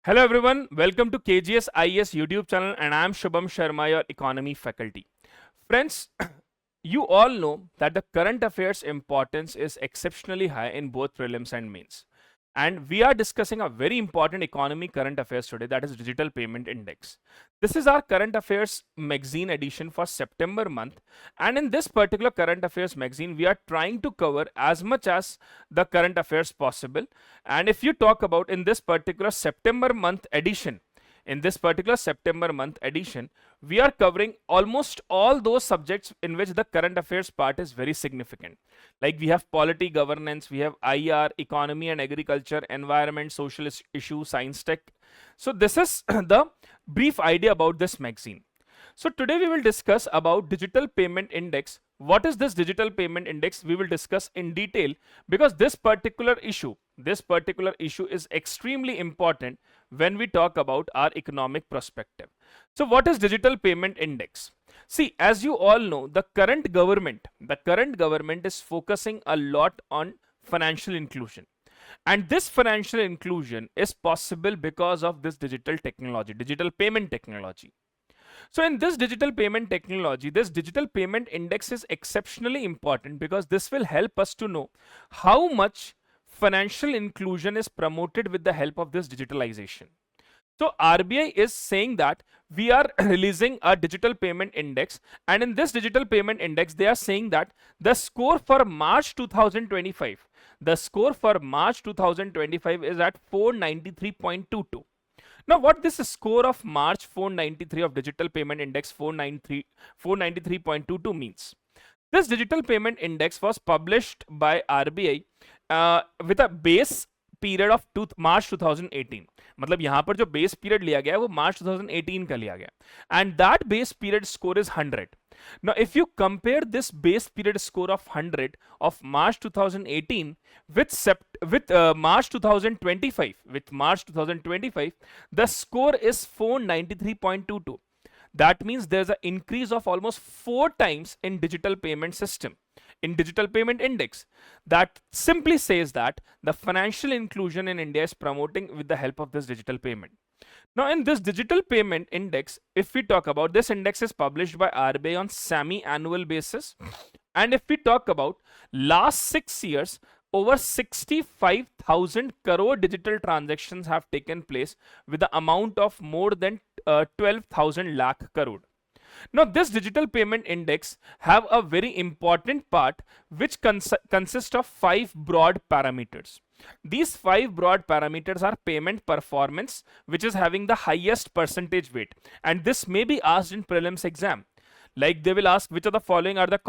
Hello everyone, welcome to KGS IAS YouTube channel and I am Shubham Sharma, your economy faculty. Friends, you all know that the current affairs importance is exceptionally high in both prelims and mains. And we are discussing a very important economy current affairs today, that is digital payment index. This is our current affairs magazine edition for September month, and in this particular current affairs magazine we are trying to cover as much as the current affairs possible. And if you talk about in this particular September month edition, we are covering almost all those subjects in which the current affairs part is very significant. Like we have polity, governance, we have IR, economy and agriculture, environment, social issue, science tech. So this is the brief idea about this magazine. So today we will discuss about digital payment index. What is this digital payment index? We will discuss in detail because this particular issue is extremely important when we talk about our economic perspective. So what is digital payment index? See, as you all know, the current government is focusing a lot on financial inclusion. And this financial inclusion is possible because of this digital technology, digital payment technology. So in this digital payment technology, this digital payment index is exceptionally important because this will help us to know how much financial inclusion is promoted with the help of this digitalization. So RBI is saying that we are releasing a digital payment index, and in this digital payment index they are saying that the score for March 2025 is at 493.22. Now what this score of March 493 of digital payment index 493.22 means? This digital payment index was published by RBI with a base period of March 2018. मतलब यहाँ पर जो base period लिया गया है वो March 2018 का लिया गया, and that base period score is 100. Now if you compare this base period score of 100 of March 2018 with March 2025, the score is 493.22. That means there's an increase of almost 4 times in digital payment system, in digital payment index. That simply says that the financial inclusion in India is promoting with the help of this digital payment. Now in this digital payment index, if we talk about, this index is published by RBI on semi-annual basis, and if we talk about last 6 years, over 65,000 crore digital transactions have taken place with the amount of more than 12,000 lakh crore. Now this digital payment index have a very important part which consists of 5 broad parameters. These 5 broad parameters are payment performance, which is having the highest percentage weight, and this may be asked in prelims exam. Like they will ask which of the following are the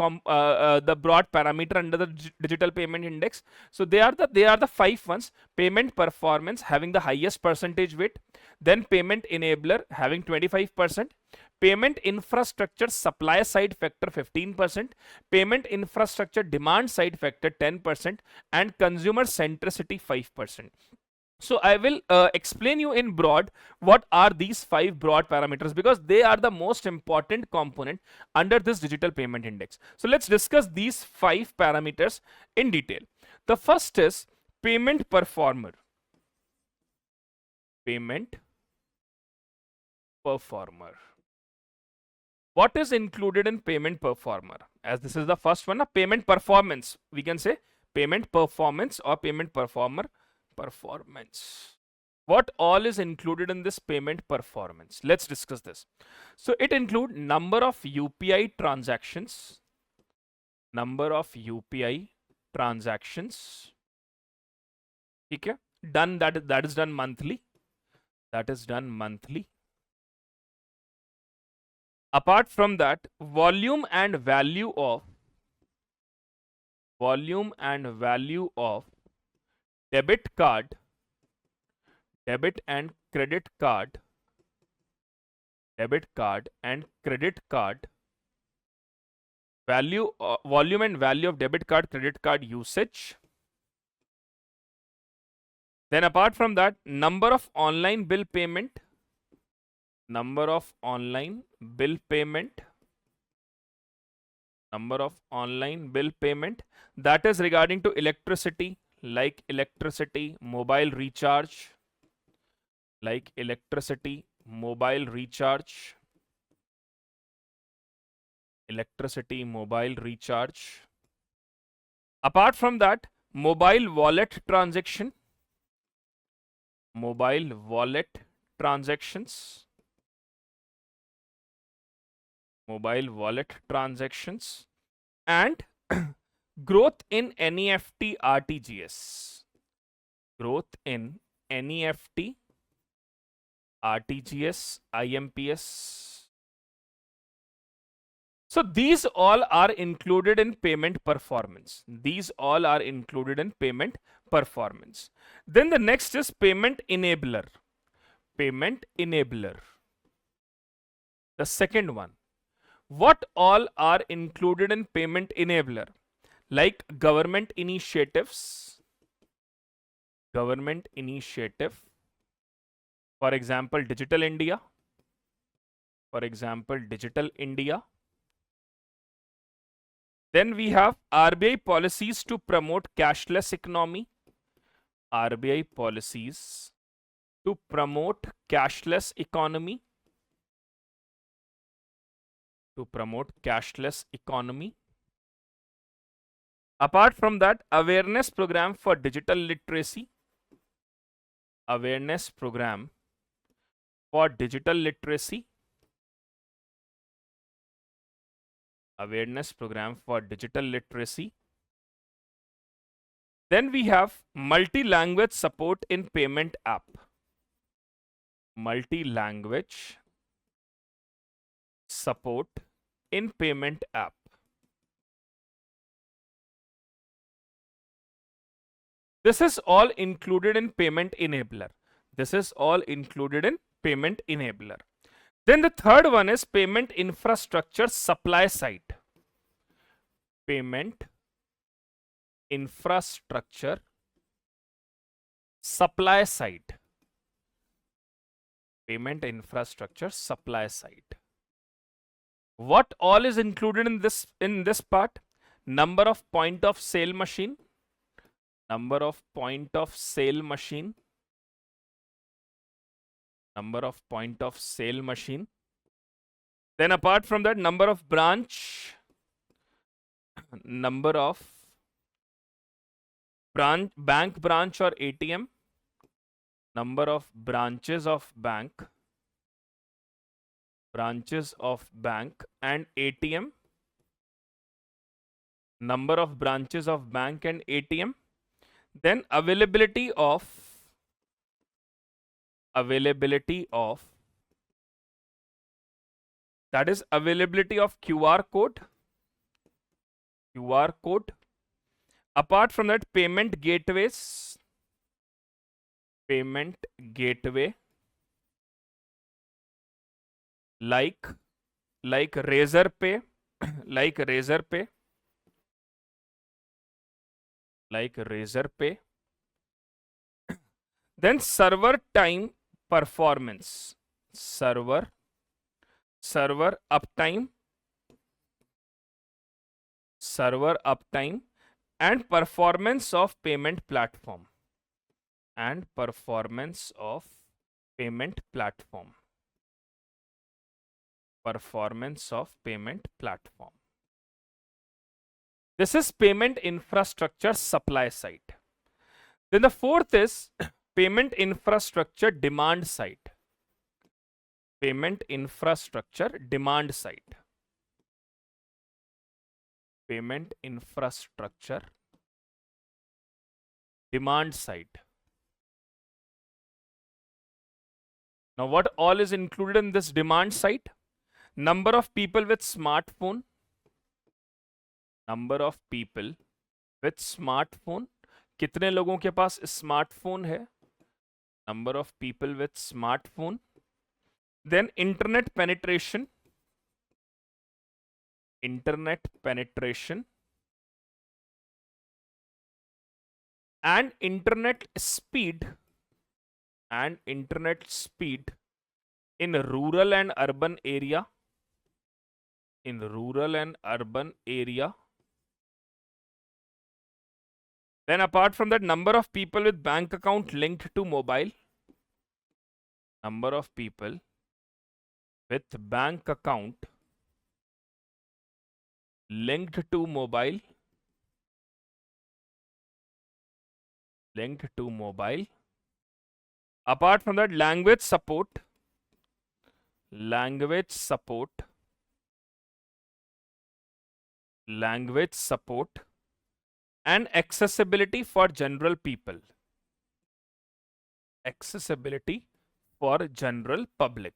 broad parameter under the digital payment index. So they are the 5 ones: payment performance having the highest percentage weight, then payment enabler having 25%, payment infrastructure supply side factor 15%, payment infrastructure demand side factor 10%, and consumer centricity 5%. So I will explain you in broad what are these 5 broad parameters, because they are the most important component under this digital payment index. So let's discuss these 5 parameters in detail. The first is payment performer. Payment performer. What is included in payment performer? As this is the first one, a payment performance, we can say payment performance or payment performer performance. What all is included in this payment performance? Let's discuss this. So it includes number of UPI transactions, okay, done, that is done monthly, Apart from that, volume and value of debit and credit card, volume and value of debit card, credit card usage. Then apart from that, number of online bill payment, that is regarding to electricity, like electricity, mobile recharge, like electricity, mobile recharge, electricity, mobile recharge. Apart from that, mobile wallet transaction, mobile wallet transactions, mobile wallet transactions, and growth in NEFT RTGS, growth in NEFT RTGS IMPS. So these all are included in payment performance. These all are included in payment performance. Then the next is payment enabler. Payment enabler. The second one. What all are included in payment enabler? Like government initiatives. Government initiative. For example, Digital India. For example, Digital India. Then we have RBI policies to promote cashless economy. RBI policies to promote cashless economy. To promote cashless economy. Apart from that, awareness program for digital literacy. Awareness program for digital literacy. Awareness program for digital literacy. Then we have multi-language support in payment app. Multi-language support in payment app. This is all included in payment enabler. This is all included in payment enabler. Then the third one is payment infrastructure supply side. Payment infrastructure supply side. Payment infrastructure supply side. What all is included in this part? Number of point of sale machine. Number of point of sale machine. Number of point of sale machine. Then apart from that, number of branch. Number of bank branch or ATM. Number of branches of bank. Branches of bank and ATM. Number of branches of bank and ATM. Then availability of that is availability of QR code. QR code. Apart from that, payment gateways. Payment gateway. Like Razor Pay. Like Razor Pay. Like Razor Pay. Then server time performance. Server uptime. Server uptime and performance of payment platform. And performance of payment platform. Performance of payment platform. This is payment infrastructure supply side. Then the fourth is payment infrastructure demand side. Payment infrastructure demand side. Payment infrastructure demand side. Now what all is included in this demand side? Number of people with smartphone. Number of people with smartphone. कितने लोगों के पास smartphone है? Number of people with smartphone. Then internet penetration. Internet penetration. And internet speed. And internet speed in rural and urban area. In rural and urban area. Then apart from that, number of people with bank account linked to mobile. Number of people with bank account linked to mobile. Apart from that, language support, and accessibility for general people. Accessibility for general public.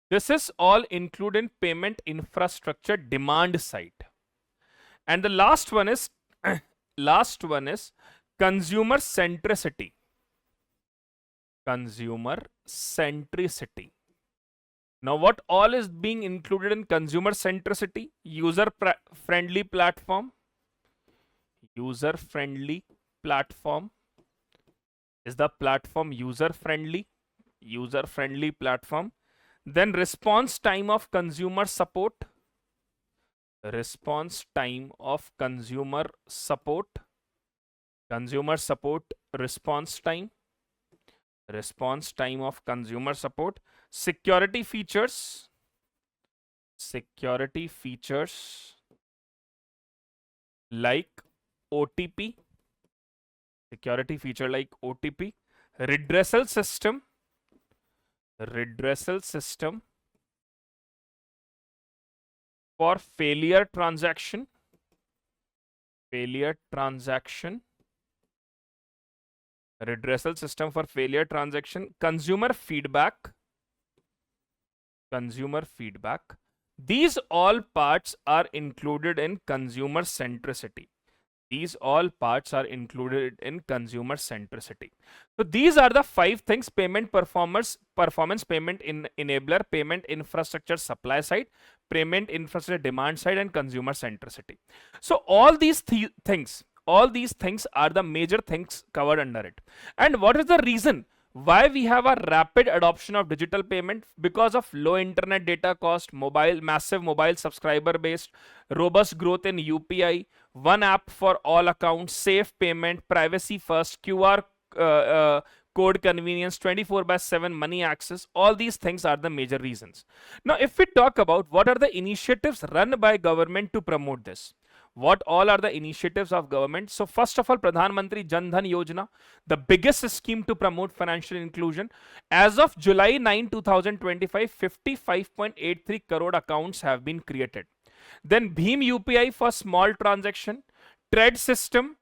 This is all included in payment infrastructure demand side. And the last one is consumer centricity. Now, what all is being included in consumer centricity? User friendly platform. Is the platform user friendly? Platform. Then response time of consumer support. Response time of consumer support. Response time of consumer support. Security features. Like OTP. Redressal system. For failure transaction. Redressal system for failure transaction. Consumer feedback. These all parts are included in consumer centricity. So these are the 5 things: payment performance, payment enabler, payment infrastructure supply side, payment infrastructure demand side, and consumer centricity. So all these things are the major things covered under it. And what is the reason why we have a rapid adoption of digital payment? Because of low internet data cost, massive mobile subscriber base, robust growth in UPI, one app for all accounts, safe payment, privacy first, QR code convenience, 24/7 money access. All these things are the major reasons. Now, if we talk about what are the initiatives run by government to promote this, what all are the initiatives of government? So first of all, Pradhan Mantri Jan Dhan Yojana, the biggest scheme to promote financial inclusion. As of July 9, 2025, 55.83 crore accounts have been created. Then Bhim UPI for small transaction, TRED system,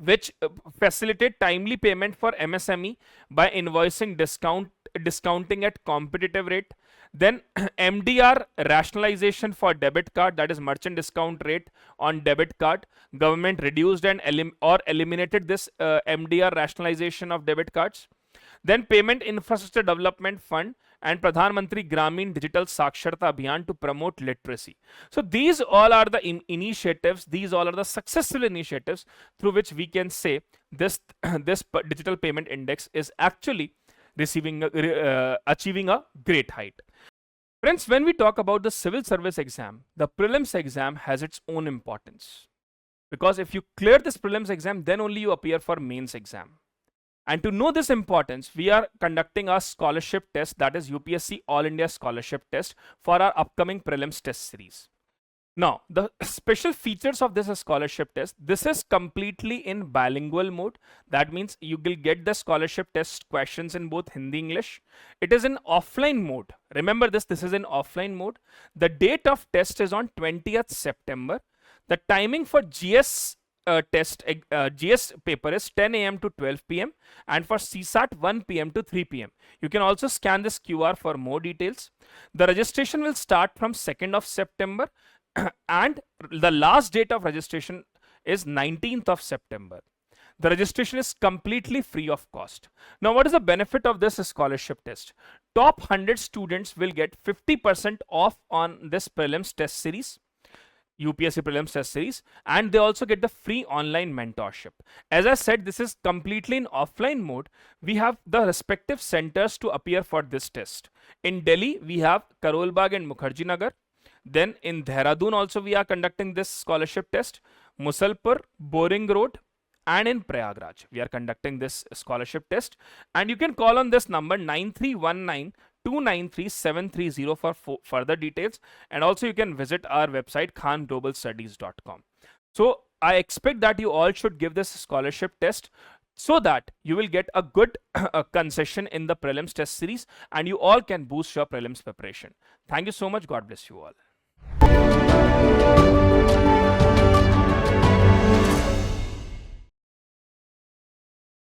which facilitate timely payment for MSME by invoicing discounting at competitive rate. Then MDR rationalization for debit card, that is merchant discount rate on debit card. Government reduced and eliminated this MDR rationalization of debit cards. Then payment infrastructure development fund and Pradhan Mantri Gramin Digital Saksharta Abhiyan to promote literacy. So these all are the initiatives, these all are the successful initiatives through which we can say this digital payment index is actually achieving a great height. Friends, when we talk about the civil service exam, the prelims exam has its own importance. Because if you clear this prelims exam, then only you appear for mains exam. And to know this importance, we are conducting a scholarship test, that is UPSC All India Scholarship Test, for our upcoming prelims test series. Now, the special features of this scholarship test, this is completely in bilingual mode. That means you will get the scholarship test questions in both Hindi and English. It is in offline mode. Remember this is in offline mode. The date of test is on 20th September. The timing for GS GS paper is 10 a.m. to 12 p.m. and for CSAT 1 p.m. to 3 p.m. You can also scan this QR for more details. The registration will start from 2nd of September and the last date of registration is 19th of September. The registration is completely free of cost. Now, what is the benefit of this scholarship test? Top 100 students will get 50% off on this prelims test series, UPSC prelims test series, and they also get the free online mentorship. As I said, this is completely in offline mode. We have the respective centers to appear for this test. In Delhi, we have Karol Bagh and Mukherjee Nagar. Then in Dehradun also we are conducting this scholarship test. Musalpur, Boring Road, and in Prayagraj. We are conducting this scholarship test, and you can call on this number 9319 293 for further details, and also you can visit our website khanglobalstudies.com. So I expect that you all should give this scholarship test so that you will get a good concession in the prelims test series, and you all can boost your prelims preparation. Thank you so much. God bless you all.